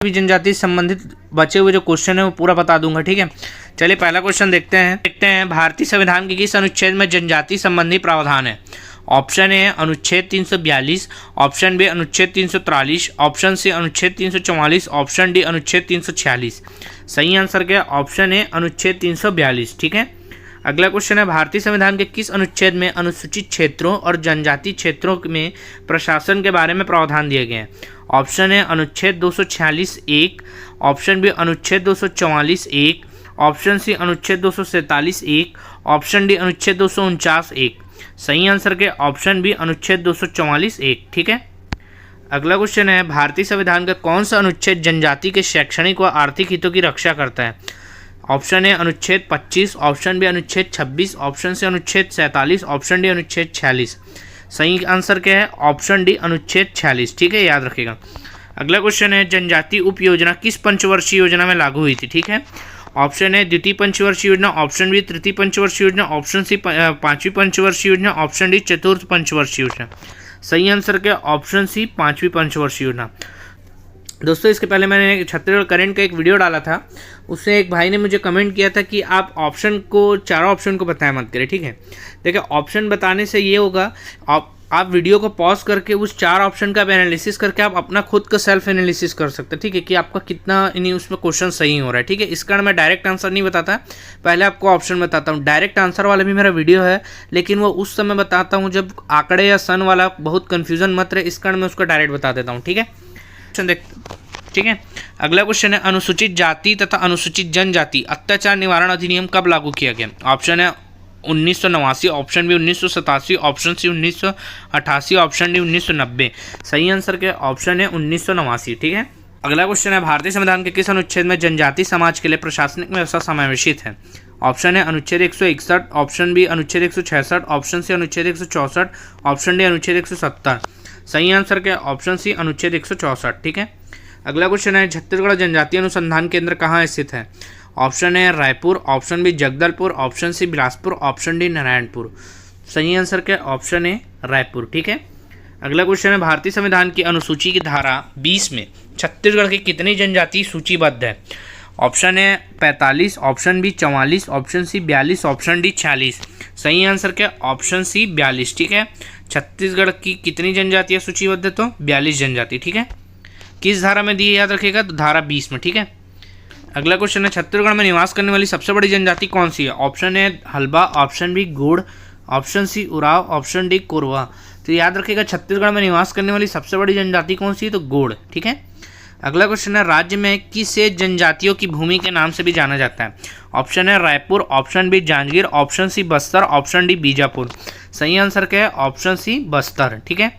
भी जनजाति से संबंधित बचे हुए जो क्वेश्चन है वो पूरा बता दूंगा, ठीक है। चलिए पहला क्वेश्चन देखते हैं भारतीय संविधान के किस अनुच्छेद में जनजाति संबंधी प्रावधान है। ऑप्शन ए अनुच्छेद 342, ऑप्शन बी अनुच्छेद 343, ऑप्शन सी अनुच्छेद 344, ऑप्शन डी अनुच्छेद 346। सही आंसर क्या है? ऑप्शन ए अनुच्छेद 342, ठीक है। अगला क्वेश्चन है भारतीय संविधान के किस अनुच्छेद में अनुसूचित क्षेत्रों और जनजाति क्षेत्रों में प्रशासन के बारे में प्रावधान दिए गए हैं। ऑप्शन है अनुच्छेद 246(1), ऑप्शन बी अनुच्छेद 244(1), ऑप्शन सी अनुच्छेद 247(1), ऑप्शन डी अनुच्छेद 249(1). सही आंसर के ऑप्शन बी अनुच्छेद 244(1), ठीक है। अगला क्वेश्चन है भारतीय संविधान का कौन सा अनुच्छेद जनजाति के शैक्षणिक व आर्थिक हितों की रक्षा करता है। ऑप्शन ए अनुच्छेद 25, ऑप्शन बी अनुच्छेद 26, ऑप्शन सी अनुच्छेद 47, ऑप्शन डी अनुच्छेद 46। सही आंसर क्या है? ऑप्शन डी अनुच्छेद 46, ठीक है, याद रखिएगा। अगला क्वेश्चन है जनजाति उप योजना किस पंचवर्षीय योजना में लागू हुई थी, ठीक है। ऑप्शन ए द्वितीय पंचवर्षीय योजना, ऑप्शन बी तृतीय पंचवर्षीय योजना, ऑप्शन सी पांचवी पंचवर्षीय योजना, ऑप्शन डी चतुर्थ पंचवर्षीय योजना। सही आंसर क्या? ऑप्शन सी पांचवी पंचवर्षीय योजना। दोस्तों इसके पहले मैंने छत्तीसगढ़ करंट का एक वीडियो डाला था, उससे एक भाई ने मुझे कमेंट किया था कि आप ऑप्शन को चारों ऑप्शन को बताया मत करें, ठीक है। देखिए ऑप्शन बताने से ये होगा, आप वीडियो को पॉज करके उस चार ऑप्शन का एनालिसिस करके आप अपना खुद का सेल्फ एनालिसिस कर सकते हैं, ठीक है, कि आपका कितना इन्हीं उसमें क्वेश्चन सही हो रहा है, ठीक है। इस कारण मैं डायरेक्ट आंसर नहीं बताता, पहले आपको ऑप्शन बताता हूँ। डायरेक्ट आंसर वाला भी मेरा वीडियो है, लेकिन वो उस समय बताता हूँ जब आंकड़े या सन वाला बहुत कन्फ्यूजन मत रहे, इस कारण मैं उसको डायरेक्ट बता देता हूँ, ठीक है। ठीक है। अगला क्वेश्चन है अनुसूचित जाति तथा अनुसूचित जनजाति अत्याचार निवारण अधिनियम कब लागू किया गया। Option A 1989, option B 1987, option C 1988, option D 1990। सही आंसर क्या? ऑप्शन है 1989, ठीक है। अगला क्वेश्चन है भारतीय संविधान के किस अनुच्छेद में जनजाति समाज के लिए प्रशासनिक व्यवस्था समावेशित है। ऑप्शन है अनुच्छेद 161, ऑप्शन बी अनुच्छेद 166, ऑप्शन सी अनुच्छेद 164, ऑप्शन डी अनुच्छेद 170। सही आंसर क्या? ऑप्शन सी अनुच्छेद 164, ठीक है। अगला क्वेश्चन है छत्तीसगढ़ जनजातीय अनुसंधान केंद्र कहाँ स्थित है। Option A Raipur, option B Jagdalpur, option C Bilaspur, option D Narayanpur. सही आंसर क्या? ऑप्शन ए रायपुर, ठीक है। अगला क्वेश्चन है भारतीय संविधान की अनुसूची की धारा 20 में छत्तीसगढ़ की कितनी जनजाति सूचीबद्ध है। Option A 45, option B 44, option C 42, option D 46। सही आंसर क्या? ऑप्शन सी 42, ठीक है। छत्तीसगढ़ की कितनी जनजातियाँ सूचीबद्ध है? तो 42 जनजाति, ठीक है। किस धारा में दी है याद रखिएगा, तो धारा 20 में, ठीक है। अगला क्वेश्चन है छत्तीसगढ़ में निवास करने वाली सबसे बड़ी जनजाति कौन सी है। Option A Halba, option B Gond, option C Oraon, option D Korwa. तो याद रखिएगा छत्तीसगढ़ में निवास करने वाली सबसे बड़ी जनजाति कौन सी है, तो गोड़, ठीक है। अगला क्वेश्चन है राज्य में किसे जनजातियों की भूमि के नाम से भी जाना जाता है। Option A Raipur, option B Janjgir, option C Bastar, option D Bijapur. सही आंसर क्या है? ऑप्शन सी बस्तर, ठीक है।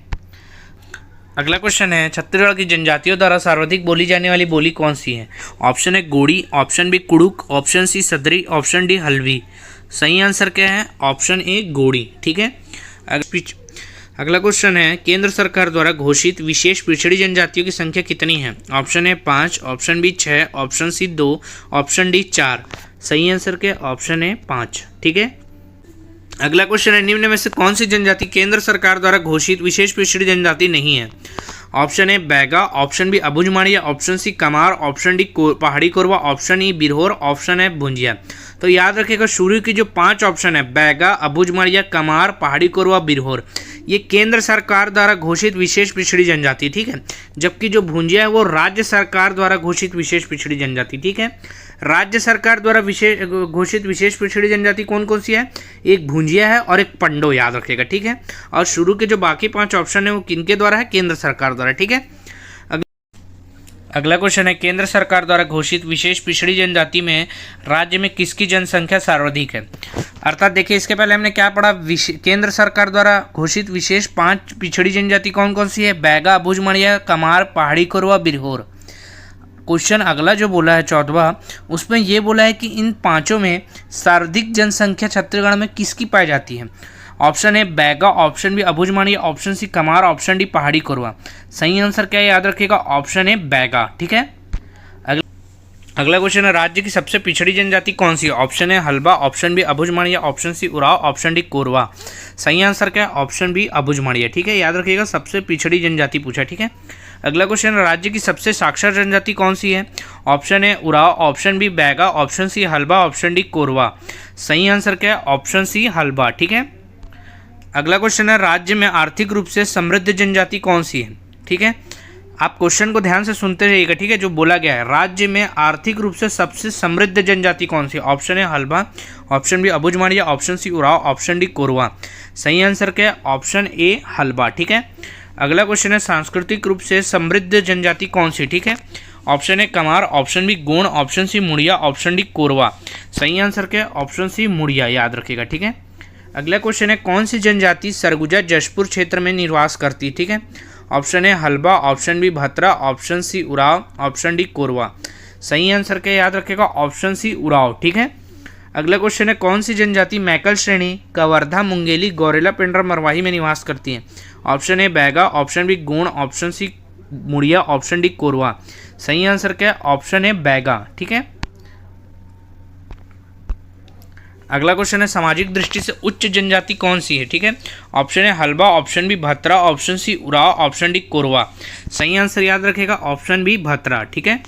अगला क्वेश्चन है छत्तीसगढ़ की जनजातियों द्वारा सर्वाधिक बोली जाने वाली बोली कौन सी है। Option A Gondi, option B Kurukh, option C Sadri, option D हल्वी। सही आंसर क्या है? ऑप्शन ए गोड़ी, ठीक है। अगला क्वेश्चन है केंद्र सरकार द्वारा घोषित विशेष पिछड़ी जनजातियों की संख्या कितनी है। Option A 5, option B 6, option C 2, option D 4। सही आंसर क्या? ऑप्शन ए 5, ठीक है। अगला क्वेश्चन है निम्न में से कौन सी जनजाति केंद्र सरकार द्वारा घोषित विशेष पिछड़ी जनजाति नहीं है। Option A Baiga, option B Abujhmaria, option C Kamar, option D पहाड़ी Korwa, option E Birhor, option है भुंजिया। तो याद रखिएगा शुरू की जो 5 ऑप्शन है बैगा, अबुझमाड़िया, कमार, पहाड़ी कोरवा, बिरहोर, ये केंद्र सरकार द्वारा घोषित विशेष पिछड़ी जनजाति, ठीक है। जबकि जो भुंजिया है वो राज्य सरकार द्वारा घोषित विशेष पिछड़ी जनजाति, ठीक है। राज्य सरकार द्वारा घोषित विशेष पिछड़ी जनजाति कौन कौन सी है, एक भुंजिया है और एक पंडो, याद रखिएगा, ठीक है। और शुरू के जो बाकी 5 ऑप्शन है वो किनके द्वारा है, केंद्र सरकार द्वारा, ठीक है। अगला क्वेश्चन है केंद्र सरकार द्वारा घोषित विशेष पिछड़ी जनजाति में राज्य में किसकी जनसंख्या सर्वाधिक है। अर्थात देखिए इसके पहले हमने क्या पढ़ा, केंद्र सरकार द्वारा घोषित विशेष 5 पिछड़ी जनजाति कौन कौन सी है, बैगा, अबुझमाड़िया, कमार, पहाड़ी कोरवा, बिरहोर। क्वेश्चन अगला जो बोला है 14वां, उसमें ये बोला है कि इन 5 में सर्वाधिक जनसंख्या छत्तीसगढ़ में किसकी पाई जाती है। Option A Baiga, option B Abujhmaria, option C Kamar, option D पहाड़ी कोरवा। सही आंसर क्या है याद रखिएगा, ऑप्शन ए बैगा, ठीक है। अगला क्वेश्चन है राज्य की सबसे पिछड़ी जनजाति कौन सी है। Option A Halba, option B Abujhmaria, option C Oraon, option D Korwa. सही आंसर क्या है, ऑप्शन बी अबुझमाड़िया, ठीक है। याद रखिएगा सबसे पिछड़ी जनजाति पूछा, ठीक है। अगला क्वेश्चन, राज्य की सबसे साक्षर जनजाति कौन सी है? Option A Oraon, option B Baiga, option C Halba, option D Korwa. सही आंसर क्या है? Option C Halba. ठीक है। अगला क्वेश्चन है, राज्य में आर्थिक रूप से समृद्ध जनजाति कौन सी है? ठीक है, आप क्वेश्चन को ध्यान से सुनते रहिएगा। ठीक है, जो बोला गया है, राज्य में आर्थिक रूप से सबसे समृद्ध जनजाति कौन सी है? Option A Halba, option B Abujhmaria, option C Oraon, option D Korwa. सही आंसर क्या है? Option A Halba. ठीक है। अगला क्वेश्चन है, सांस्कृतिक रूप से समृद्ध जनजाति कौन सी? ठीक है, option A Kamar, option B Gond, option C Muria, option D Korwa. सही आंसर क्या है? ऑप्शन सी मुड़िया, याद रखिएगा। ठीक है। अगला क्वेश्चन है, कौन सी जनजाति सरगुजा जशपुर क्षेत्र में निवास करती है? ठीक है, option A Halba, option B Bhatra, option C Oraon, option D Korwa. सही आंसर क्या याद रखेगा? Option C Oraon. ठीक है। अगला क्वेश्चन है, कौन सी जनजाति मैकल श्रेणी, कवर्धा, मुंगेली, गौरेला, पिंडर, मरवाही में निवास करती है? Option A Baiga, option B Gond, option C Muria, option D Korwa. सही आंसर क्या है? Option A Baiga. ठीक है। अगला क्वेश्चन है, सामाजिक दृष्टि से उच्च जनजाति कौन सी है? ठीक है, option A Halba, option B Bhatra, option C Oraon, option D Korwa. सही आंसर याद रखेगा? Option B Bhatra. ठीक है,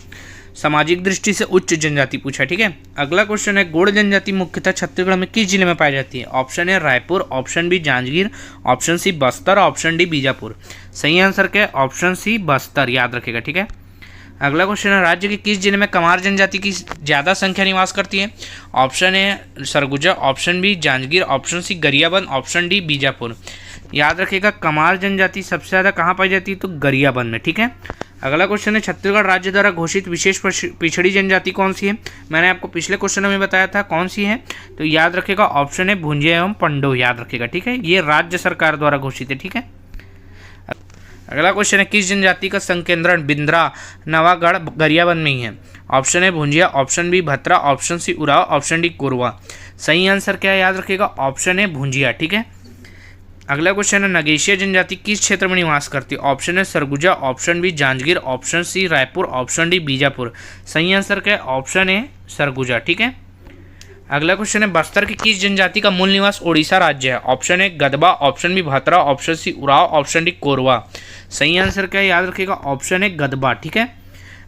सामाजिक दृष्टि से उच्च जनजाति पूछा। ठीक है। अगला क्वेश्चन है, गोंड जनजाति मुख्यतः छत्तीसगढ़ में किस जिले में पाई जाती है? Option A Raipur, option B Janjgir, option C Bastar, option D Bijapur. सही आंसर क्या है? ऑप्शन सी बस्तर, याद रखेगा। ठीक है। अगला क्वेश्चन है, राज्य के किस जिले में कमार जनजाति की ज़्यादा संख्या निवास करती है? Option A Surguja, option B Janjgir, option C Gariaband, option D Bijapur. याद रखिएगा, कमार जनजाति सबसे ज़्यादा कहाँ पाई जाती है? तो गरियाबंद में। ठीक है। अगला क्वेश्चन है, छत्तीसगढ़ राज्य द्वारा घोषित विशेष पिछड़ी जनजाति कौन सी है? मैंने आपको पिछले क्वेश्चन में बताया था कौन सी है, तो याद रखिएगा ऑप्शन है भुंजिया एवं पंडो, याद रखिएगा। ठीक है, ये राज्य सरकार द्वारा घोषित है। ठीक है। अगला क्वेश्चन है, किस जनजाति का संकेंद्रण बिंद्रा, नवागढ़, गरियाबंद में ही है? ऑप्शन है Bhunjia, option B Bhatra, option C Oraon, option D Korwa. सही आंसर क्या है? याद रखिएगा, ऑप्शन है भुंजिया। ठीक है। अगला क्वेश्चन है, नगेशिया जनजाति किस क्षेत्र में निवास करती है? Option A Surguja, option B Janjgir, option C Raipur, option D Bijapur. सही आंसर क्या है? Option A Surguja. ठीक है। अगला क्वेश्चन है, बस्तर की किस जनजाति का मूल निवास ओडिशा राज्य है? Option A Gadaba, option B Bhatra, option C Oraon, option D Korwa. सही आंसर क्या है? याद रखिएगा, ऑप्शन है गदबा। ठीक है।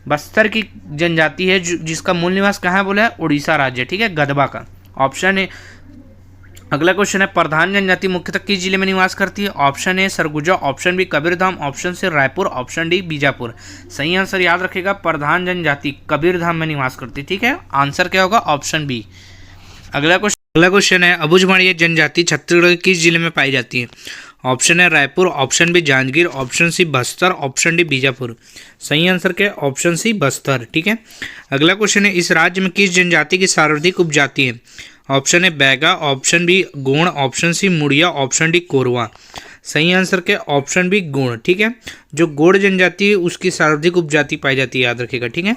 बस्तर की जनजाति है जिसका मूल निवास कहाँ है बोला है? उड़ीसा राज्य। ठीक है, गदबा का ऑप्शन है। अगला क्वेश्चन है, प्रधान जनजाति मुख्यतः किस जिले में निवास करती है? Option A Surguja, option B Kabirdham, option C Raipur, option D Bijapur. सही आंसर याद रखेगा, प्रधान जनजाति कबीरधाम में निवास करती है। ठीक है, आंसर क्या होगा? Option B. अगला क्वेश्चन है, अबुझमाड़िया जनजाति छत्तीसगढ़ के किस जिले में पाई जाती है? Option A Raipur, option B Janjgir, option C Bastar, option D Bijapur. सही आंसर क्या है? Option C Bastar. ठीक है। अगला क्वेश्चन है, इस राज्य में किस जनजाति की सर्वाधिक उपजाति है? Option A Baiga, option B Gond, option C Muria, option D Korwa. सही आंसर क्या? Option B Gond. ठीक है, जो गोंड जनजाति है उसकी सर्वाधिक उपजाति पाई जाती है, याद रखिएगा। ठीक है।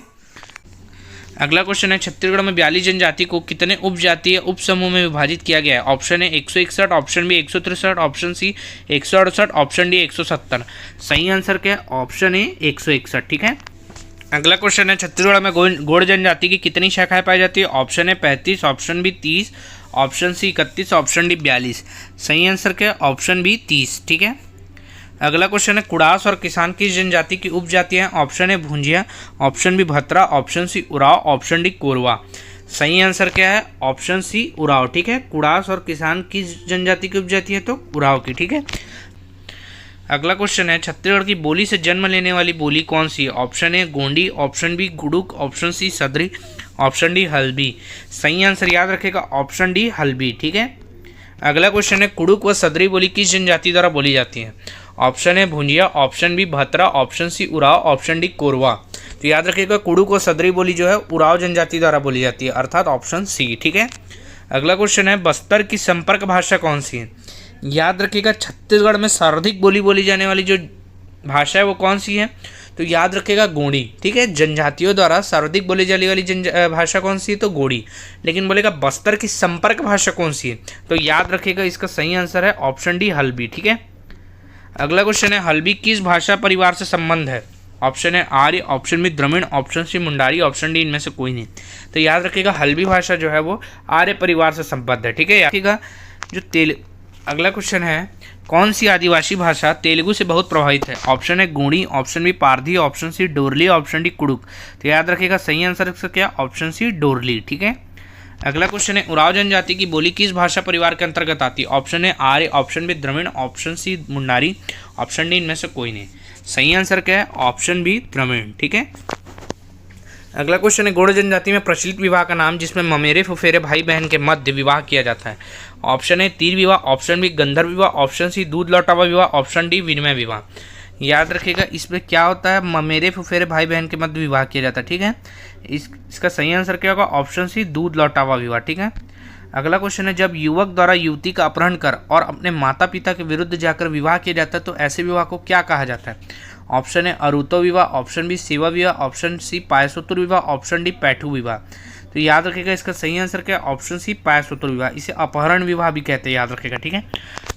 अगला क्वेश्चन है, छत्तीसगढ़ में 42 जनजाति को कितने उपजातीय उप समूह में विभाजित किया गया है? Option A 161, option B 163, option C 168, option D 170। सही आंसर क्या है? Option A 161। ठीक है। अगला क्वेश्चन है, छत्तीसगढ़ में गोंड जनजाति की कितनी शाखाएं पाई जाती है? Option A 35, option B 30, option C 31, option D 42। सही आंसर क्या है? Option B 30। ठीक है। अगला क्वेश्चन है, कुड़ास और किसान किस जनजाति की उपजाति हैं? ऑप्शन है Bhunjia, option B Bhatra, option C Oraon, option D Korwa. सही आंसर क्या है? Option C Oraon. ठीक है, कुड़ास और किसान किस जनजाति की उपजाति है? तो उराव की। ठीक है। अगला क्वेश्चन है, छत्तीसगढ़ की बोली से जन्म लेने वाली बोली कौन सी है? Option A Gondi, option B Kurukh, option C Sadri, option D Halbi. सही आंसर याद रखेगा, ऑप्शन डी हल्बी। ठीक है। अगला क्वेश्चन है, कुडुक व सदरी बोली किस जनजाति द्वारा बोली जाती है? ऑप्शन है Bhunjia, option B Bhatra, option C Oraon, option D Korwa. तो याद रखिएगा, कुडुक व सदरी बोली जो है उराव जनजाति द्वारा बोली जाती है, अर्थात ऑप्शन सी। ठीक है। अगला क्वेश्चन है, बस्तर की संपर्क भाषा कौन सी है? याद रखिएगा, छत्तीसगढ़ में सर्वाधिक बोली जाने वाली जो भाषा है वो कौन सी है? तो याद रखिएगा गोंडी। ठीक है, जनजातियों द्वारा सर्वाधिक बोली जाने वाली भाषा कौन सी है? तो गोंडी। लेकिन बोलेगा बस्तर की संपर्क भाषा कौन सी है? तो याद रखिएगा, इसका सही आंसर है ऑप्शन डी हल्बी। ठीक है। अगला क्वेश्चन है, हल्बी किस भाषा परिवार से संबंध है? Option A Arya, option B Dravid, option C Mundari, option D इनमें से कोई नहीं। तो याद रखिएगा, हल्बी भाषा जो है वो आर्य परिवार से संबद्ध है। ठीक है। रखिएगा, जो अगला क्वेश्चन है, कौन सी आदिवासी भाषा तेलुगु से बहुत प्रभावित है? Option A Gondi, option B Pardhi, option C Dorli, option D Kurukh. तो याद रखिएगा सही आंसर इसका क्या, ऑप्शन सी डोरली। ठीक है। अगला क्वेश्चन है उराव जनजाति की बोली किस भाषा परिवार के अंतर्गत आती है? Option A Arya, option B Dravid, option C Mundari, option D इनमें से कोई नहीं। सही आंसर क्या है, ऑप्शन बी द्रविड़। ठीक है। अगला क्वेश्चन है गौड़ जनजाति में प्रचलित विवाह का नाम जिसमें ममेरे फुफेरे भाई बहन के मध्य विवाह किया जाता है? ऑप्शन है तीर विवाह, ऑप्शन बी गंधर्व विवाह, ऑप्शन सी दूध लौटावा विवाह, ऑप्शन डी विनिमय विवाह। याद रखिएगा इसमें क्या होता है, ममेरे फुफेरे भाई बहन के मध्य विवाह किया जाता है। ठीक है। इसका सही आंसर क्या होगा, ऑप्शन सी दूध लौटावा विवाह। ठीक है। अगला क्वेश्चन है जब युवक द्वारा युवती का अपहरण कर और अपने माता पिता के विरुद्ध जाकर विवाह किया जाता है तो ऐसे विवाह को क्या कहा जाता है? ऑप्शन है अरुतो विवाह, ऑप्शन बी सेवा विवाह, ऑप्शन सी पायसूत्र विवाह, ऑप्शन डी पैठू विवाह। तो याद रखिएगा इसका सही आंसर क्या है, ऑप्शन सी पायसूत्र विवाह। इसे अपहरण विवाह भी कहते हैं, याद रखिएगा। ठीक है।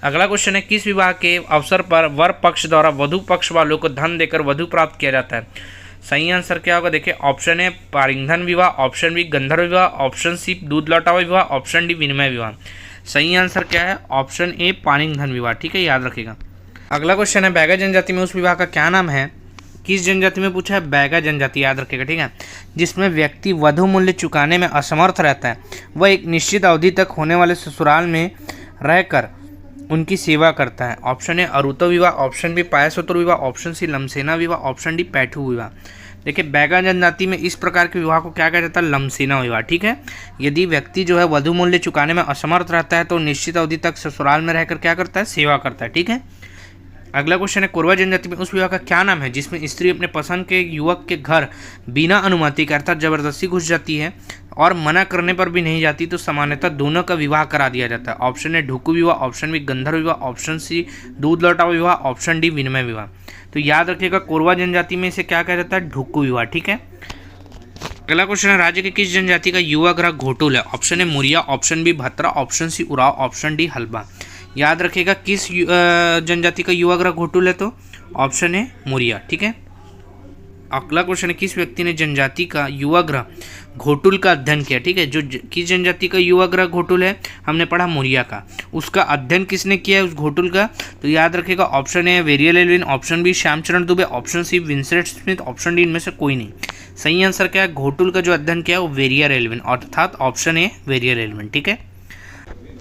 अगला क्वेश्चन है किस विवाह के अवसर पर वर पक्ष द्वारा वधु पक्ष वालों को धन देकर वधु प्राप्त किया जाता है? सही आंसर क्या होगा, देखिए ऑप्शन है पारिंधन विवाह, ऑप्शन बी गंधर्व विवाह, ऑप्शन सी दूध लौटावा विवाह, ऑप्शन डी विनिमय विवाह। सही आंसर क्या है, ऑप्शन ए पारिंधन विवाह। ठीक है, याद रखिएगा। अगला क्वेश्चन है बैगा जनजाति में उस विवाह का क्या नाम है? किस जनजाति में पूछा है, बैगा जनजाति, याद रखिएगा। ठीक है। जिसमें व्यक्ति वधु मूल्य चुकाने में असमर्थ रहता है, वह एक निश्चित अवधि तक होने वाले ससुराल में रहकर उनकी सेवा करता है। ऑप्शन है अरुतो विवाह, ऑप्शन बी पायसूत्र विवाह, ऑप्शन सी लमसेना विवाह, ऑप्शन डी पैठू विवाह। देखिए बैगा जनजाति में इस प्रकार के विवाह को क्या कहा जाता है, लमसेना विवाह। ठीक है। यदि व्यक्ति जो है वधु मूल्य चुकाने में असमर्थ रहता है तो निश्चित अवधि तक ससुराल में रहकर क्या करता है, सेवा करता है। ठीक है। अगला क्वेश्चन है कोरवा जनजाति में उस विवाह का क्या नाम है जिसमें स्त्री अपने पसंद के युवक के घर बिना अनुमति के अर्थात जबरदस्ती घुस जाती है और मना करने पर भी नहीं जाती, तो सामान्यतः दोनों का विवाह करा दिया जाता है? ऑप्शन है ढुकू विवाह, ऑप्शन बी गंधर्व विवाह, ऑप्शन सी दूध लौटावा विवाह, ऑप्शन डी विनिमय विवाह। तो याद रखिएगा कोरवा जनजाति में इसे क्या कहा जाता है, ढुकू विवाह। ठीक है। अगला क्वेश्चन है राज्य के किस जनजाति का युवा ग्रह घोटुल है? Option A Muria, option B Bhatra, option C Oraon, option D Halba. याद रखिएगा किस जनजाति का युवा ग्रह घोटुल है, तो ऑप्शन है मुरिया। ठीक है। अगला क्वेश्चन है किस व्यक्ति ने जनजाति का युवा ग्रह घोटुल का अध्ययन किया? ठीक है। जो किस जनजाति का युवा ग्रह घोटुल है, हमने पढ़ा मुरिया का, उसका अध्ययन किसने किया है उस घोटुल का? तो याद रखिएगा option A Verrier Elwin, option B Shyamacharan Dube, option C Vincent Smith, option D इनमें से कोई नहीं। सही आंसर क्या है, घोटुल का जो अध्ययन किया है वो वेरियल एल्विन, अर्थात ऑप्शन ए वेरियल एल्विन। ठीक है।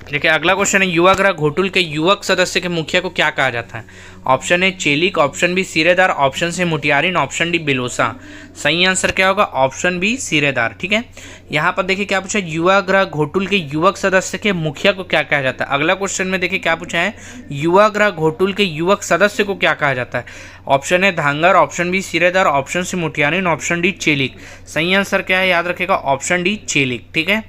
देखिए अगला क्वेश्चन है युवा ग्रह घोटुल के युवक सदस्य के मुखिया को क्या कहा जाता है? Option A Chelik, option B Siredar, option से मुटियारिन, ऑप्शन डी बेलोसा। सही आंसर क्या होगा, ऑप्शन बी सिरेदार। ठीक है। यहाँ पर देखिए क्या पूछा है, युवा ग्रह घोटुल के युवक सदस्य के मुखिया को क्या कहा जाता है? अगला क्वेश्चन में देखिए क्या पूछा है, युवा ग्रह घोटुल के युवक सदस्य को क्या कहा जाता है? ऑप्शन है धांगर, ऑप्शन बी सिरेदार, ऑप्शन से मुटियारिन, ऑप्शन डी चेलिक। सही आंसर क्या है, याद रखिएगा ऑप्शन डी चेलिक। ठीक है।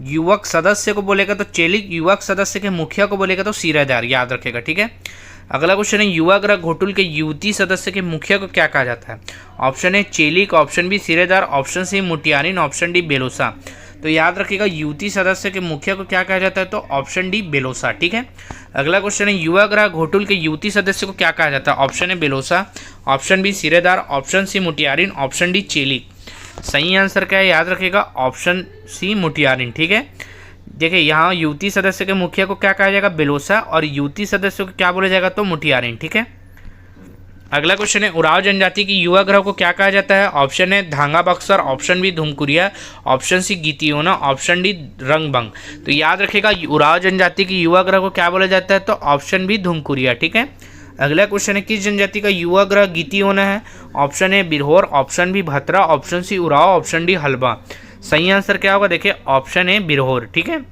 युवक सदस्य को बोलेगा तो चेलिक, युवक सदस्य के मुखिया को बोलेगा तो सिरेदार, याद रखेगा। ठीक है। अगला क्वेश्चन है युवा ग्रह घोटुल के युवती सदस्य के मुखिया को क्या कहा जाता है? Option A Chelik, option B Siredar, option C Mutiyarin, option D Belosa. तो याद रखिएगा युवती सदस्य के मुखिया को क्या कहा जाता है, तो ऑप्शन डी बेलोसा। ठीक है। अगला क्वेश्चन है युवा ग्रह घोटुल के युवती सदस्य को क्या कहा जाता है? Option A Belosa, option B Siredar, option C Mutiyarin, option D Chelik. सही आंसर क्या है, याद रखिएगा ऑप्शन सी मुटियारिन। ठीक है। देखिए यहाँ युवती सदस्य के मुखिया को क्या कहा जाएगा, बेलोसा, और युवती सदस्य को क्या बोला जाएगा, तो मुटियारिन। ठीक है। अगला क्वेश्चन है उराव जनजाति की युवा ग्रह को क्या कहा जाता है? Option A Dhanga Baksar, option B Dhumkuria, option C Gitiyona, option D Rangbang. तो याद रखिएगा उराव जनजाति की युवा ग्रह को क्या बोला जाता है, तो ऑप्शन बी धुमकुरिया। ठीक है। अगला क्वेश्चन है किस जनजाति का युवा ग्रह गीतियोना है? Option A Birhor, option B Bhatra, option C Oraon, option D Halba. सही आंसर क्या होगा, देखिए ऑप्शन है बिरहोर। ठीक है।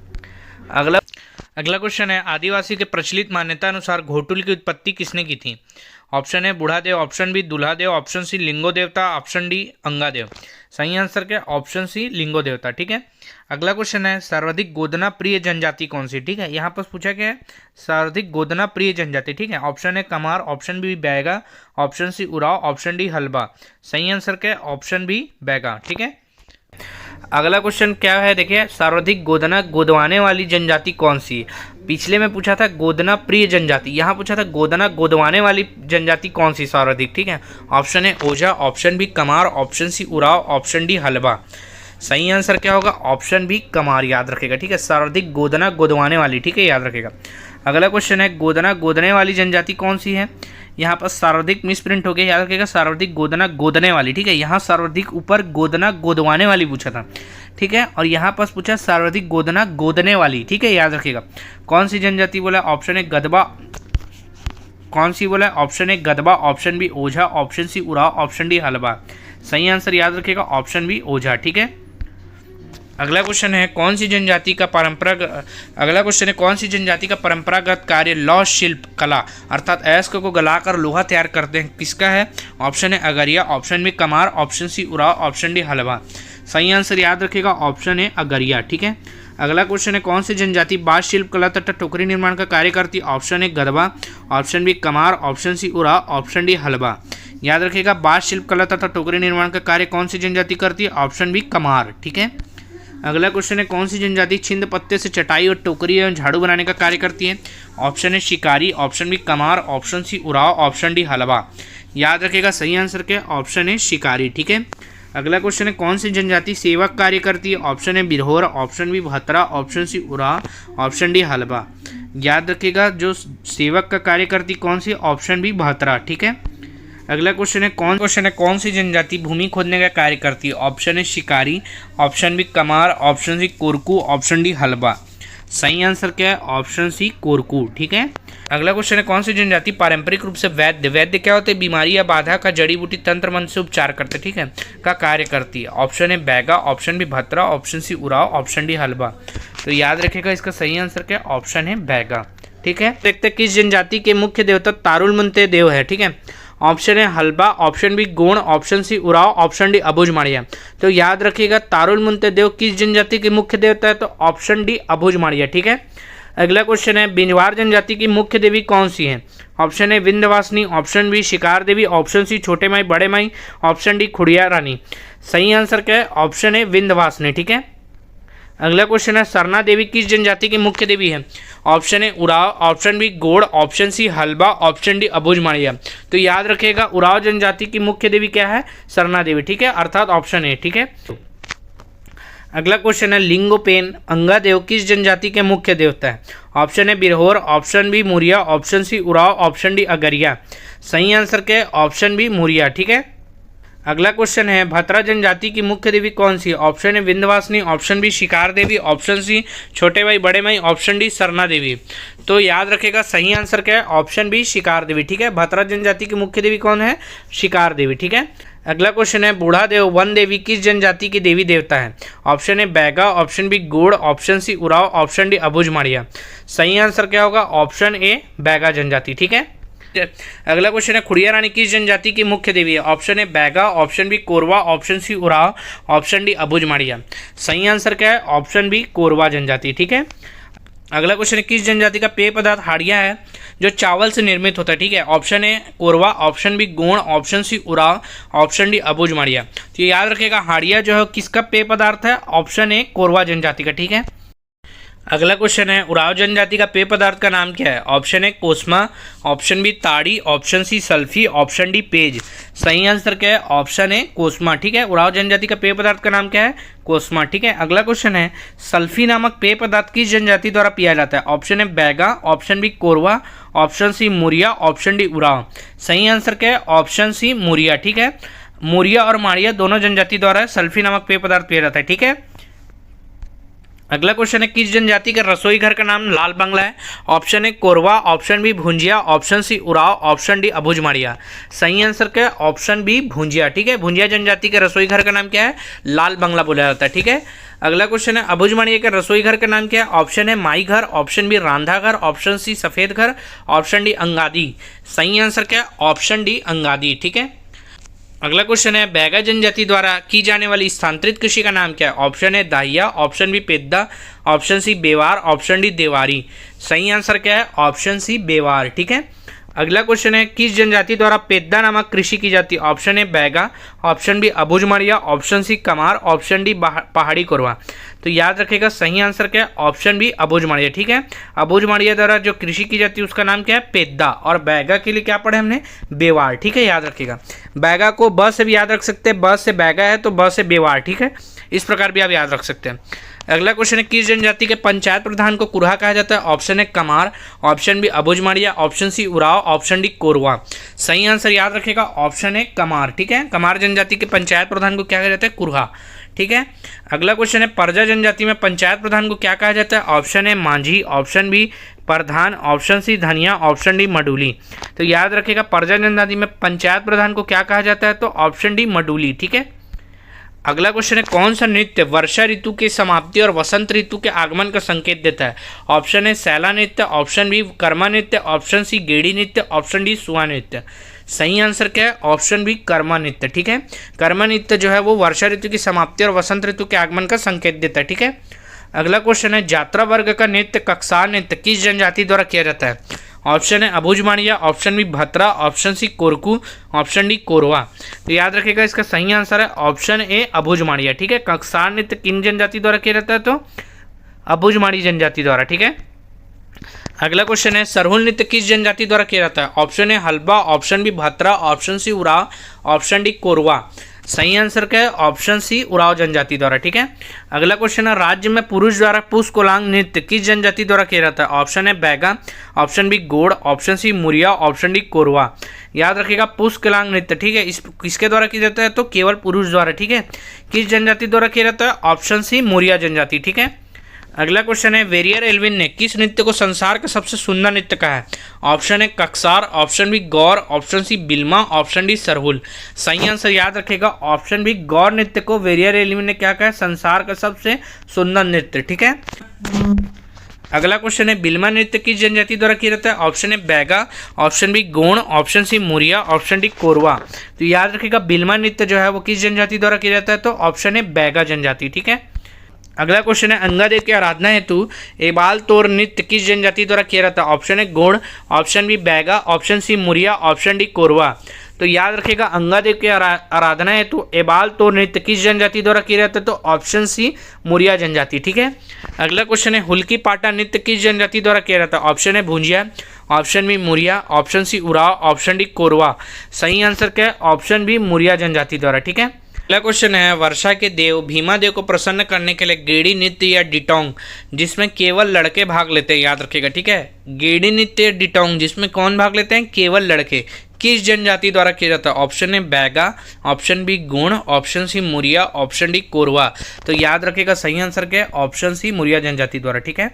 अगला क्वेश्चन है आदिवासी के प्रचलित मान्यता अनुसार घोटुल की उत्पत्ति किसने की थी? Option A Budhadev, option B Dulhadev, option C Lingo Devta, option D अंगादेव। सही आंसर क्या, ऑप्शन सी लिंगो देवता। ठीक है। अगला क्वेश्चन है सर्वाधिक गोदना प्रिय जनजाति कौन सी? ठीक है। यहाँ पर पूछा गया है सर्वाधिक गोदना प्रिय जनजाति। ठीक है। Option A Kamar, option B Baiga, option C Oraon, option D Halba. सही आंसर क्या है, ऑप्शन बी बैगा। ठीक है। अगला क्वेश्चन क्या है, देखिए सर्वाधिक गोदना गोदवाने वाली जनजाति कौन सी? पिछले में पूछा था गोदना प्रिय जनजाति, यहाँ पूछा था गोदना गोदवाने वाली जनजाति कौन सी सर्वाधिक? ठीक है। Option A Ojha, option B Kamar, option C Oraon, option D Halba. सही आंसर क्या होगा, ऑप्शन बी कमार, याद रखेगा। ठीक है। सर्वाधिक गोदना गोदवाने वाली। ठीक है, याद रखेगा। अगला क्वेश्चन है गोदना गोदने वाली जनजाति कौन सी है। यहाँ पर सर्वाधिक मिसप्रिंट हो गया, याद रखिएगा सर्वाधिक गोदना गोदने वाली, ठीक है। यहाँ सर्वाधिक ऊपर गोदना गोदवाने वाली पूछा था, ठीक है, और यहाँ पर पूछा सर्वाधिक गोदना गोदने वाली, ठीक है, याद रखिएगा। कौन सी जनजाति बोला, ऑप्शन ए गदबा, कौन सी बोला, option A Gadaba, option B Ojha, option C Oraon, option D Halba. सही आंसर याद रखिएगा ऑप्शन बी ओझा, ठीक है। अगला क्वेश्चन है कौन सी जनजाति का परंपरागत कार्य लौह शिल्प कला अर्थात अयस्क को गलाकर लोहा तैयार करते हैं, किसका है। Option A Agaria, option B Kamar, option C Oraon, option D Halba. सही आंसर याद रखिएगा ऑप्शन है अगरिया, ठीक है। अगला क्वेश्चन है कौन सी जनजाति बाँस शिल्प कला तथा टोकरी निर्माण का कार्य करती है। Option A Gadaba, option B Kamar, option C Oraon, option D Halba. याद रखिएगा बाँस शिल्प कला तथा टोकरी निर्माण का कार्य कौन सी जनजाति करती है। ऑप्शन बी कमार, ठीक है। अगला क्वेश्चन है कौन सी जनजाति छिंद पत्ते से चटाई और टोकरी एवं झाड़ू बनाने का कार्य करती है। Option A Shikari, option B Kamar, option C Oraon, option D Halba. याद रखिएगा सही आंसर क्या ऑप्शन है शिकारी, ठीक है। अगला क्वेश्चन है कौन सी जनजाति सेवक कार्य करती है। Option A Birhor, option B Bhatra, option C Oraon, option D Halba. याद रखिएगा जो सेवक का कार्य करती कौन सी, ऑप्शन बी भतरा, ठीक है। अगला क्वेश्चन है कौन सी जनजाति भूमि खोदने का कार्य करती है। Option A Shikari, option B Kamar, option C Korku, option D Halba. सही आंसर क्या है ऑप्शन सी कोरकू, ठीक है। अगला क्वेश्चन है कौन सी जनजाति पारंपरिक रूप से वैद्य क्या होते हैं, बीमारी या बाधा का जड़ी बूटी तंत्र मंत्र से उपचार करते, ठीक है, का कार्य करती है। Option A Baiga, option B Bhatra, option C Oraon, option D Halba. तो याद रखिएगा इसका सही आंसर क्या ऑप्शन है बैगा, ठीक है। देखते हैं किस जनजाति के मुख्य देवता तारुल मुंते देव है, ठीक है। Option A Halba, option B Gond, option C Oraon, option D Abujhmaria. तो याद रखिएगा तारुल मुंते देव किस जनजाति के मुख्य देवता है, तो ऑप्शन डी अबुझ माड़िया, ठीक है। अगला क्वेश्चन है बिंजवार जनजाति की मुख्य देवी कौन सी है। ऑप्शन है विंध्यवासिनी, ऑप्शन बी शिकार देवी, ऑप्शन सी छोटे माई बड़े माई, ऑप्शन डी खुड़िया रानी। सही आंसर क्या है ऑप्शन है विंध्यवासिनी, ठीक है। अगला क्वेश्चन है सरना देवी किस जनजाति की मुख्य देवी है। Option A Oraon, option B Gond, option C Halba, option D Abujhmaria. तो याद रखिएगा उराव जनजाति की मुख्य देवी क्या है, सरना देवी, ठीक है, अर्थात ऑप्शन ए, ठीक है। अगला क्वेश्चन है लिंगोपेन अंगादेव किस जनजाति के मुख्य देवता है। Option A Birhor, option B Muria, option C Oraon, option D Agaria. सही आंसर क्या है ऑप्शन बी मुरिया, ठीक है। अगला क्वेश्चन है भतरा जनजाति की मुख्य देवी कौन सी है। ऑप्शन है विंध्यवासिनी, ऑप्शन बी शिकार देवी, ऑप्शन सी छोटे भाई बड़े भाई, ऑप्शन डी सरना देवी। तो याद रखेगा सही आंसर क्या है ऑप्शन बी शिकार देवी, ठीक है। भतरा जनजाति की मुख्य देवी कौन है, शिकार देवी, ठीक है। अगला क्वेश्चन है बूढ़ा देव वन देवी किस जनजाति की देवी देवता है। Option A Baiga, option B Gond, option C Oraon, option D Abujhmaria. सही आंसर क्या होगा ऑप्शन ए बैगा जनजाति, ठीक है। अगला क्वेश्चन है खुड़िया रानी किस जनजाति की मुख्य देवी है। Option A Baiga, option B Korwa, option C Oraon, option D Abujhmaria. सही आंसर क्या है ऑप्शन बी कोरवा जनजाति, ठीक है। अगला क्वेश्चन है किस जनजाति का पेय पदार्थ हाड़िया है जो चावल से निर्मित होता है, ठीक है। Option A Korwa, option B Gond, option C Oraon, option D Abujhmaria. तो ये याद रखिएगा हाड़िया जो है किसका पेय पदार्थ है, ऑप्शन ए कोरवा जनजाति का, ठीक है। अगला क्वेश्चन है उराव जनजाति का पेय पदार्थ का नाम क्या है। ऑप्शन है कोस्मा, ऑप्शन बी ताड़ी, option C सल्फी, option D page. सही आंसर क्या है ऑप्शन है कोस्मा, ठीक है। उराव जनजाति का पेय पदार्थ का नाम क्या है, कोस्मा, ठीक है। अगला क्वेश्चन है सल्फी नामक पेय पदार्थ किस जनजाति द्वारा पिया जाता है। Option A Baiga, option B Korwa, option C Muria, option D Oraon. सही आंसर क्या है ऑप्शन सी मुरिया, ठीक है। मुरिया और माड़िया दोनों जनजाति द्वारा सल्फी नामक पेय पदार्थ पिया जाता है, ठीक है। अगला क्वेश्चन है किस जनजाति के रसोई घर का नाम लाल बंगला है। Option A Korwa, option B Bhunjia, option C Oraon, option D Abujhmaria. सही आंसर क्या है ऑप्शन बी भुंजिया, ठीक है। भुंजिया जनजाति के रसोई घर का नाम क्या है, लाल बंगला बोला जाता है, ठीक है। अगला क्वेश्चन है अबुझ माड़िया के रसोई घर का नाम क्या है। ऑप्शन है माई घर, ऑप्शन बी रांधा घर, ऑप्शन सी सफेद घर, ऑप्शन डी अंगादी। सही आंसर क्या है ऑप्शन डी अंगादी, ठीक है। अगला क्वेश्चन है बैगा जनजाति द्वारा की जाने वाली स्थानांतरित कृषि का नाम क्या है। Option A Dahiya, option B Pedda, option C Bewar, option D Dewari. सही आंसर क्या है ऑप्शन सी बेवार, ठीक है। अगला क्वेश्चन है किस जनजाति द्वारा पेद्दा नामक कृषि की जाती है। Option A Baiga, option B Abujhmaria, option C Kamar, option D पहाड़ी कोरवा। तो याद रखेगा सही आंसर क्या है ऑप्शन बी अबुझ माड़िया, ठीक है। अबुझ माड़िया द्वारा जो कृषि की जाती है उसका नाम क्या है पेद्दा, और बैगा के लिए क्या पढ़े हमने बेवार, ठीक है। याद रखेगा बैगा को ब से भी याद रख सकते हैं, ब से बैगा है तो ब से बेवार, ठीक है। इस प्रकार भी आप याद रख सकते हैं। अगला क्वेश्चन है किस जनजाति के पंचायत प्रधान को कुरहा कहा जाता है? Option A Kamar, option B Abujhmaria, option C Oraon, option D Korwa. सही आंसर याद रखेगा ऑप्शन है कमार। ठीक है, कमार जनजाति के पंचायत प्रधान को क्या कहा जाता है? कुरहा। ठीक है, अगला क्वेश्चन है परजा जनजाति में पंचायत प्रधान को क्या कहा जाता है? ऑप्शन है मांझी, ऑप्शन बी प्रधान, ऑप्शन सी धनिया, ऑप्शन डी मडूली। तो याद रखिएगा परजा जनजाति में पंचायत प्रधान को क्या कहा जाता है? तो ऑप्शन डी मडूली। ठीक है, अगला क्वेश्चन है कौन सा नृत्य वर्षा ऋतु की समाप्ति और वसंत ऋतु के आगमन का संकेत देता है? ऑप्शन है सैला नृत्य, ऑप्शन बी कर्मा नृत्य, ऑप्शन सी गेड़ी नृत्य, ऑप्शन डी सुआ नृत्य। सही आंसर क्या है? ऑप्शन बी कर्मा नृत्य। ठीक है, कर्मा नृत्य जो है वो वर्षा ऋतु की समाप्ति और वसंत ऋतु के आगमन का संकेत देता है। ठीक है, अगला क्वेश्चन है यात्रा वर्ग का नृत्य कक्सार नृत्य किस जनजाति द्वारा किया जाता है? Option A Abujhmaria, option B Bhatra, option C Korku, option D Korwa. तो याद रखिएगा इसका सही आंसर है ऑप्शन ए अबुझमाड़िया। ठीक है, कक्सार नृत्य किन जनजाति द्वारा किया जाता है? तो अबुझमाड़ी जनजाति द्वारा। ठीक है, अगला क्वेश्चन है सरहुल नृत्य किस जनजाति द्वारा किया जाता है? Option A Halba, option B Bhatra, option C Oraon, option D Korwa. सही आंसर क्या है? ऑप्शन सी उराव जनजाति द्वारा। ठीक है, अगला क्वेश्चन है राज्य में पुरुष द्वारा पुष्कोलांग नृत्य किस जनजाति द्वारा किया जाता है? Option A Baiga, option B Gond, option C Muria, option D Korwa. याद रखिएगा पुष्कोलांग नृत्य। ठीक है, इस किसके द्वारा किया जाता है? तो केवल पुरुष द्वारा। ठीक है, किस जनजाति द्वारा किया जाता है? ऑप्शन सी मुरिया जनजाति। ठीक है, अगला क्वेश्चन है वेरियर एल्विन ने किस नृत्य को संसार का सबसे सुंदर नृत्य कहा है? Option A Kaksar, option B Gaur, option C Bilma, option D Sarhul. सही आंसर याद रखेगा ऑप्शन बी गौर नृत्य को वेरियर एल्विन ने क्या कहा है? संसार का सबसे सुंदर नृत्य। ठीक है, अगला क्वेश्चन है बिल्मा नृत्य किस जनजाति द्वारा किया जाता है? Option A Baiga, option B Gond, option C Muria, option D Korwa. तो याद रखेगा बिल्मा नृत्य जो है वो किस जनजाति द्वारा किया जाता है? तो ऑप्शन है बैगा जनजाति। ठीक है, अगला क्वेश्चन है अंगादेव की आराधना हेतु एबाल तोर नृत्य किस जनजाति द्वारा किया जाता है? Option A Gond, option B Baiga, option C Muria, option D Korwa. तो याद रखिएगा अंगादेव की आराधना हेतु एबाल तोर नृत्य किस जनजाति द्वारा किया जाता है? तो ऑप्शन सी मुरिया जनजाति। ठीक है, अगला क्वेश्चन है हुल्की पाटा नृत्य किस जनजाति द्वारा किया जाता है? ऑप्शन है Bhunjia, option B Muria, option C Oraon, option D Korwa. सही आंसर क्या है? ऑप्शन बी मुरिया जनजाति द्वारा। ठीक है, अगला क्वेश्चन है वर्षा के देव भीमा देव को प्रसन्न करने के लिए गेड़ी नृत्य या डिटोंग जिसमें केवल लड़के भाग लेते हैं, याद रखिएगा। ठीक है, गेड़ी नृत्य या डिटोंग जिसमें कौन भाग लेते हैं? केवल लड़के, किस जनजाति द्वारा किया जाता है? Option A Baiga, option B Gond, option C Muria, option D Korwa. तो याद रखिएगा सही आंसर क्या है? ऑप्शन सी मुरिया जनजाति द्वारा। ठीक है,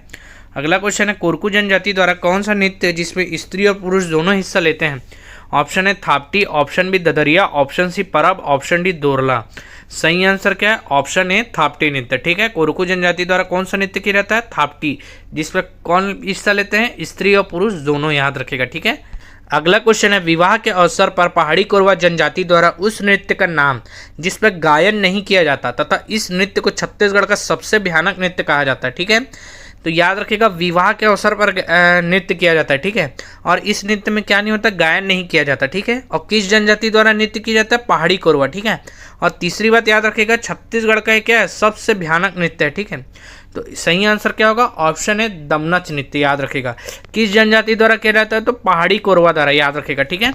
अगला क्वेश्चन है कोरकू जनजाति द्वारा कौन सा नृत्य जिसमें स्त्री और पुरुष दोनों हिस्सा लेते हैं? ऑप्शन है थापटी, ऑप्शन बी ददरिया, ऑप्शन सी परब, ऑप्शन डी दोरला। सही आंसर क्या है? ऑप्शन है थापटी नृत्य। ठीक है, कोरकू जनजाति द्वारा कौन सा नृत्य किया जाता है? थापटी, जिसमें कौन हिस्सा लेते हैं? स्त्री और पुरुष दोनों, याद रखेगा। ठीक है, अगला क्वेश्चन है विवाह के अवसर पर पहाड़ी कोरवा जनजाति द्वारा उस नृत्य का नाम जिस पर गायन नहीं किया जाता तथा इस नृत्य को छत्तीसगढ़ का सबसे भयानक नृत्य कहा जाता है। ठीक है, तो याद रखिएगा विवाह के अवसर पर नृत्य किया जाता है। ठीक है, और इस नृत्य में क्या नहीं होता? गायन नहीं किया जाता। ठीक है, और किस जनजाति द्वारा नृत्य किया जाता है? पहाड़ी कोरवा। ठीक है, और तीसरी बात याद रखिएगा छत्तीसगढ़ का क्या है? सबसे भयानक नृत्य है। ठीक है, तो सही आंसर क्या होगा? ऑप्शन है दमनच नृत्य। याद रखिएगा किस जनजाति द्वारा किया जाता है? तो पहाड़ी कोरवा द्वारा, याद रखिएगा। ठीक है,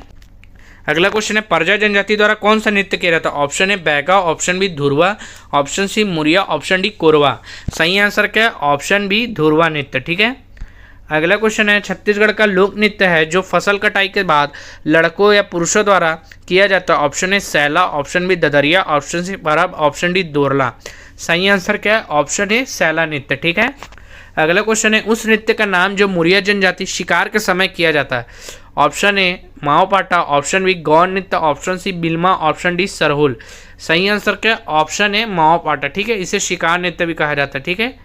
अगला क्वेश्चन है परजा जनजाति द्वारा कौन सा नृत्य किया जाता है? Option A Baiga, option B Dhurwa, option C Muria, option D Korwa. सही आंसर क्या है? ऑप्शन बी धुरवा नृत्य। ठीक है, अगला क्वेश्चन है छत्तीसगढ़ का लोक नृत्य है जो फसल कटाई के बाद लड़कों या पुरुषों द्वारा किया जाता है। ऑप्शन है सैला, ऑप्शन बी ददरिया, ऑप्शन सी परब, ऑप्शन डी दोरला। सही आंसर क्या है? ऑप्शन है सैला नृत्य। ठीक है, अगला क्वेश्चन है उस नृत्य का नाम जो मुरिया जनजाति शिकार के समय किया जाता है। Option A Maopata, option B Gaur नृत्य, option C Bilma, option D Sarhul. सही आंसर क्या? Option A Maopata. ठीक है, इसे शिकार नृत्य भी कहा जाता है। ठीक है,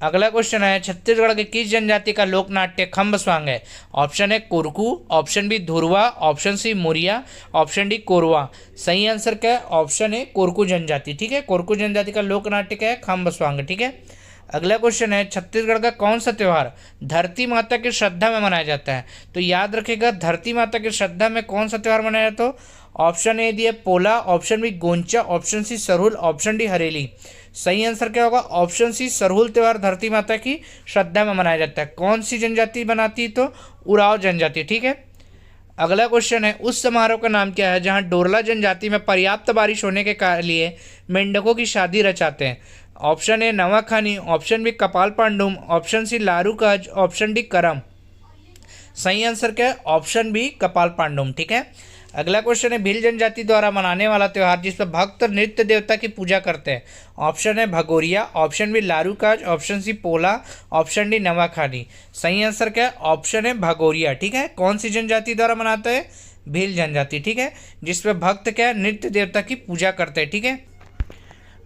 अगला क्वेश्चन है छत्तीसगढ़ के किस जनजाति का लोक नाट्य खम्ब स्वांग है? Option A Kurku, option B Dhurwa, option C Muria, option D Korwa. सही आंसर क्या है? ऑप्शन है कुरकू जनजाति। ठीक है, कुरकू जनजाति का लोक नाट्य क्या है? खम्ब स्वांग। ठीक है, अगला क्वेश्चन है छत्तीसगढ़ का कौन सा त्यौहार धरती माता की श्रद्धा में मनाया जाता है? तो याद रखिएगा धरती माता की श्रद्धा में कौन सा त्यौहार मनाया जाता है? ऑप्शन ए दिए Pola, option B Goncha, option C Sarhul, option D Hareli. सही आंसर क्या होगा? ऑप्शन सी सरहुल त्यौहार धरती माता की श्रद्धा में मनाया जाता है। कौन सी जनजाति बनाती? तो उराव जनजाति। ठीक है, अगला क्वेश्चन है उस समारोह का नाम क्या है जहां डोरला जनजाति में पर्याप्त बारिश होने के लिए मेंढकों की शादी रचाते हैं? Option A Nawakhani, option B Kapal Pandum, option C Larukaj, option D Karam. सही आंसर क्या है? Option B Kapal Pandum. ठीक है। अगला क्वेश्चन है भील जनजाति द्वारा मनाने वाला त्यौहार जिसमें भक्त नृत्य देवता की पूजा करते हैं। Option A Bhagoria, option B Larukaj, option C Pola, option D Nawakhani. सही आंसर क्या है? Option A Bhagoria. ठीक है। कौन सी जनजाति द्वारा मनाते हैं? भील जनजाति। ठीक है। जिसमें भक्त क्या है? नृत्य देवता की पूजा करते हैं। ठीक है।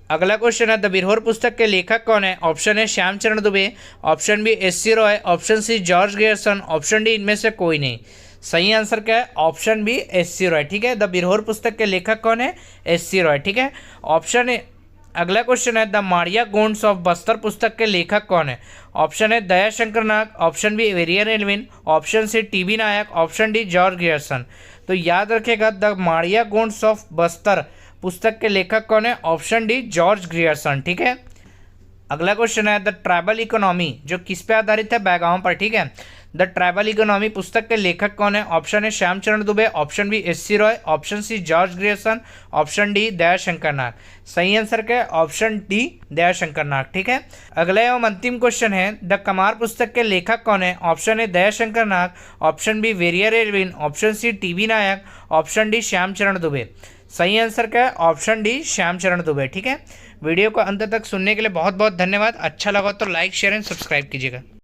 अगला क्वेश्चन है द बिरहोर पुस्तक के लेखक कौन है? Option A Shyamcharan Dube, option B S C. Roy, option C George Grierson, option D इनमें से कोई नहीं। सही आंसर क्या है? Option B S C. रॉय। ठीक है। द बिरहोर पुस्तक के लेखक कौन है? एस.सी. रॉय। ठीक है। ऑप्शन है अगला क्वेश्चन है द मारिया गोंड्स ऑफ बस्तर पुस्तक के लेखक कौन है? Option A Dayashankar Nag, option B Verrier Elwin, option C T B. Nayak, option D George Grierson. तो याद रखेगा द मारिया गोंड्स ऑफ बस्तर पुस्तक के लेखक कौन है? Option D George Grierson. ठीक है। अगला क्वेश्चन है द ट्राइबल इकोनॉमी जो किस पे आधारित है? बैगाओं पर। ठीक है। द ट्राइबल इकोनॉमी पुस्तक के लेखक कौन है? Option A Shyamcharan Dube, option B S C. Roy, option C George Grierson, option D Dayashankar Nag. सही आंसर क्या है? Option D Dayashankar Nag. ठीक है। अगला एवं अंतिम क्वेश्चन है द कमार पुस्तक के लेखक कौन है? Option A Dayashankar Nag, option B Verrier Elwin, option C T B. Nayak, option D Shyamcharan Dube. सही आंसर क्या है? Option D Shyamcharan Dube. ठीक है। वीडियो को अंत तक सुनने के लिए बहुत बहुत धन्यवाद। अच्छा लगा तो लाइक शेयर एंड सब्सक्राइब कीजिएगा।